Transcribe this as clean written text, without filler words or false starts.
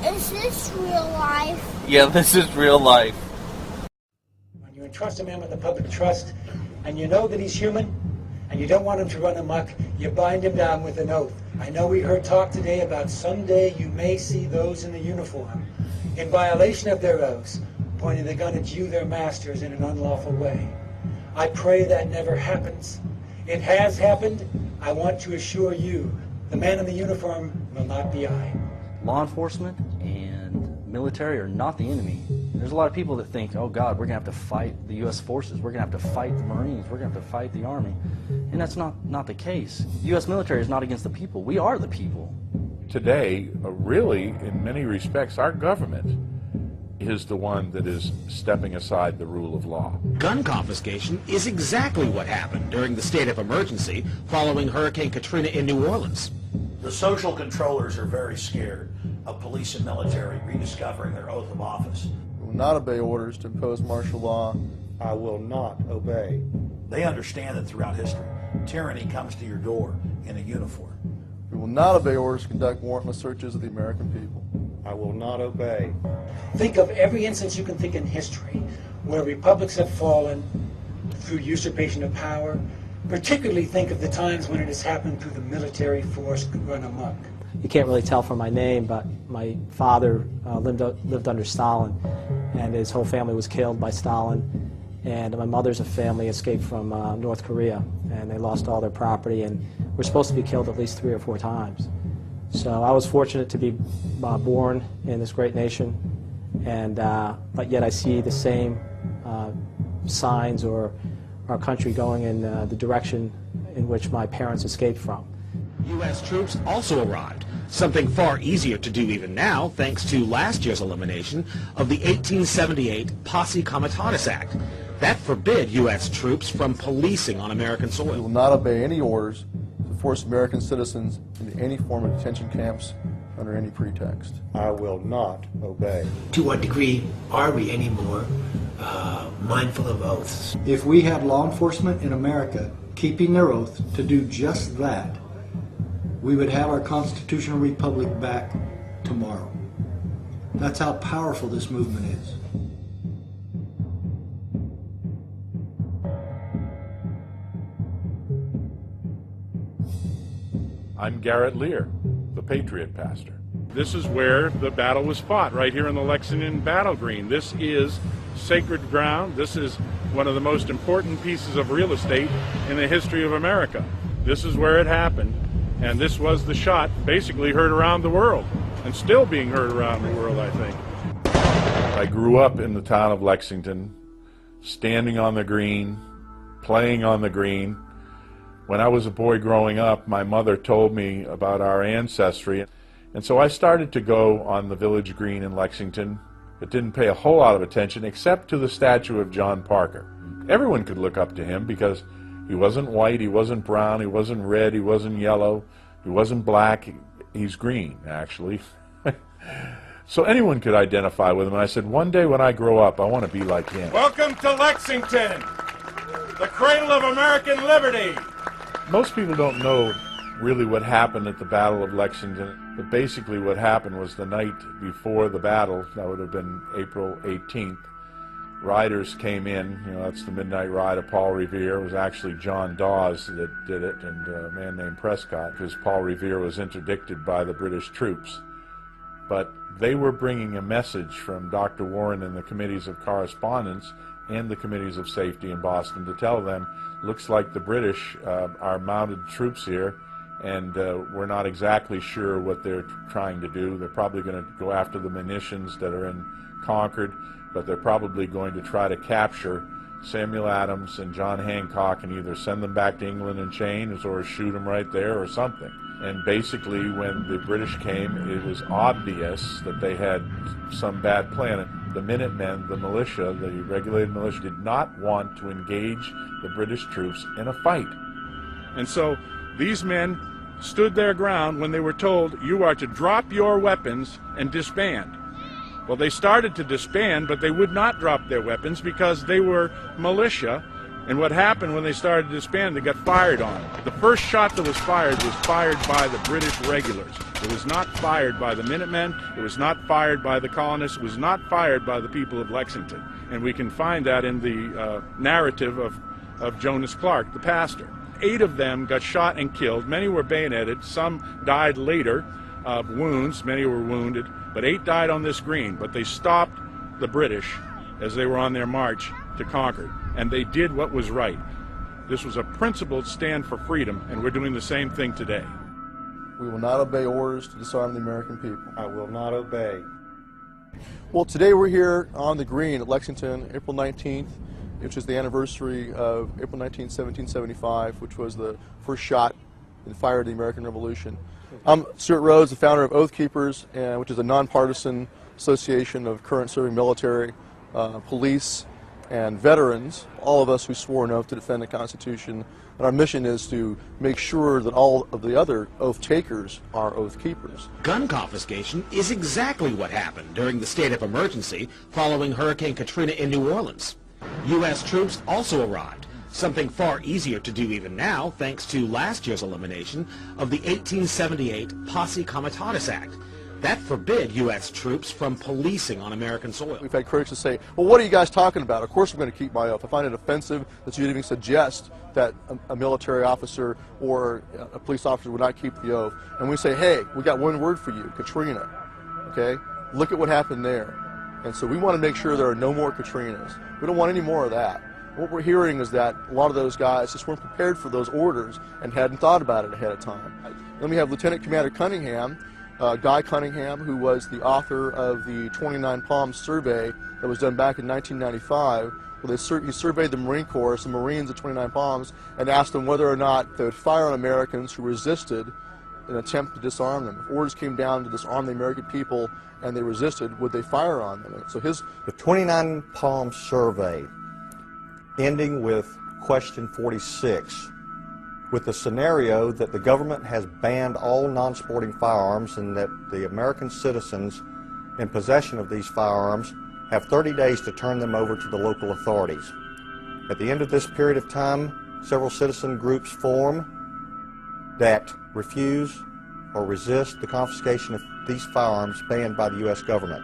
Is this real life? Yeah, this is real life. When you entrust a man with the public trust, and you know that he's human, and you don't want him to run amok, you bind him down with an oath. I know we heard talk today about someday you may see those in the uniform, in violation of their oaths, pointing the gun at you, their masters, in an unlawful way. I pray that never happens. It has happened. I want to assure you, the man in the uniform will not be I. Law enforcement and military are not the enemy. There's a lot of people that think, oh God, we're going to have to fight the U.S. forces, we're going to have to fight the Marines, we're going to have to fight the Army. And that's not the case. The U.S. military is not against the people. We are the people. Today, really, in many respects, our government is the one that is stepping aside the rule of law. Gun confiscation is exactly what happened during the state of emergency following Hurricane Katrina in New Orleans. The social controllers are very scared of police and military rediscovering their oath of office. I will not obey orders to impose martial law. I will not obey. They understand that throughout history, tyranny comes to your door in a uniform. We will not obey orders to conduct warrantless searches of the American people. I will not obey. Think of every instance you can think in history where republics have fallen through usurpation of power. Particularly think of the times when it has happened through the military force run amok. You can't really tell from my name, but my father lived under Stalin, and his whole family was killed by Stalin. And my mother's family escaped from North Korea, and they lost all their property, and were supposed to be killed at least 3 or 4 times. So I was fortunate to be born in this great nation, and but yet I see the same signs or our country going in the direction in which my parents escaped from. U.S. troops also arrived, something far easier to do even now thanks to last year's elimination of the 1878 Posse Comitatus Act. That forbid U.S. troops from policing on American soil. We will not obey any orders to force American citizens into any form of detention camps under any pretext. I will not obey. To what degree are we anymore mindful of oaths? If we had law enforcement in America keeping their oath to do just that, we would have our constitutional republic back tomorrow. That's how powerful this movement is. I'm Garrett Lear, the Patriot Pastor. This is where the battle was fought, right here in the Lexington Battle Green. This is sacred ground. This is one of the most important pieces of real estate in the history of America. This is where it happened, and this was the shot basically heard around the world, and still being heard around the world, I think. I grew up in the town of Lexington, standing on the green, playing on the green. When I was a boy growing up, my mother told me about our ancestry, and so I started to go on the village green in Lexington, but didn't pay a whole lot of attention except to the statue of John Parker. Everyone could look up to him because he wasn't white, he wasn't brown, he wasn't red, he wasn't yellow, he wasn't black, he's green, actually. So anyone could identify with him, and I said, one day when I grow up, I want to be like him. Welcome to Lexington, the cradle of American liberty. Most people don't know really what happened at the Battle of Lexington, but basically what happened was the night before the battle, that would have been April 18th, riders came in, that's the midnight ride of Paul Revere. It was actually John Dawes that did it, and a man named Prescott, because Paul Revere was interdicted by the British troops. But they were bringing a message from Dr. Warren and the committees of correspondence and the committees of safety in Boston to tell them, looks like the British are mounted troops here, and we're not exactly sure what they're trying to do. They're probably going to go after the munitions that are in Concord, but they're probably going to try to capture Samuel Adams and John Hancock and either send them back to England in chains or shoot them right there or something. And basically when the British came, it was obvious that they had some bad plan. The Minutemen, the militia, the regulated militia, did not want to engage the British troops in a fight. And so these men stood their ground when they were told, you are to drop your weapons and disband. Well, they started to disband, but they would not drop their weapons because they were militia, And what happened when they started to disband, they got fired on. The first shot that was fired by the British regulars. It was not fired by the Minutemen. It was not fired by the colonists. It was not fired by the people of Lexington. And we can find that in the narrative of Jonas Clark, the pastor. 8 of them got shot and killed. Many were bayoneted. Some died later of wounds. Many were wounded. But 8 died on this green. But they stopped the British as they were on their march to Concord. And they did what was right. This was a principled stand for freedom, and we're doing the same thing today. We will not obey orders to disarm the American people. I will not obey. Well, today we're here on the green at Lexington, April 19th, which is the anniversary of April 19, 1775, which was the first shot and fire of the American Revolution. I'm Stuart Rhodes, the founder of Oath Keepers, which is a nonpartisan association of current serving military, police, and veterans, all of us who swore an oath to defend the Constitution. And our mission is to make sure that all of the other oath takers are oath keepers. Gun confiscation is exactly what happened during the state of emergency following Hurricane Katrina in New Orleans. U.S. troops also arrived, something far easier to do even now thanks to last year's elimination of the 1878 Posse Comitatus Act. That forbid U.S. troops from policing on American soil. We've had critics to say, well, what are you guys talking about? Of course I'm going to keep my oath. I find it offensive that you even suggest that a military officer or a police officer would not keep the oath. And we say, hey, we got one word for you, Katrina. Okay? Look at what happened there. And so we want to make sure there are no more Katrinas. We don't want any more of that. What we're hearing is that a lot of those guys just weren't prepared for those orders and hadn't thought about it ahead of time. Then we have Lieutenant Commander Cunningham, Guy Cunningham, who was the author of the 29 Palms survey that was done back in 1995, where he surveyed the Marine Corps, some Marines at 29 Palms, and asked them whether or not they would fire on Americans who resisted in an attempt to disarm them. If orders came down to disarm the American people and they resisted, would they fire on them? So the 29 Palms survey, ending with question 46, with the scenario that the government has banned all non-sporting firearms and that the American citizens in possession of these firearms have 30 days to turn them over to the local authorities. At the end of this period of time, several citizen groups form that refuse or resist the confiscation of these firearms banned by the U.S. government.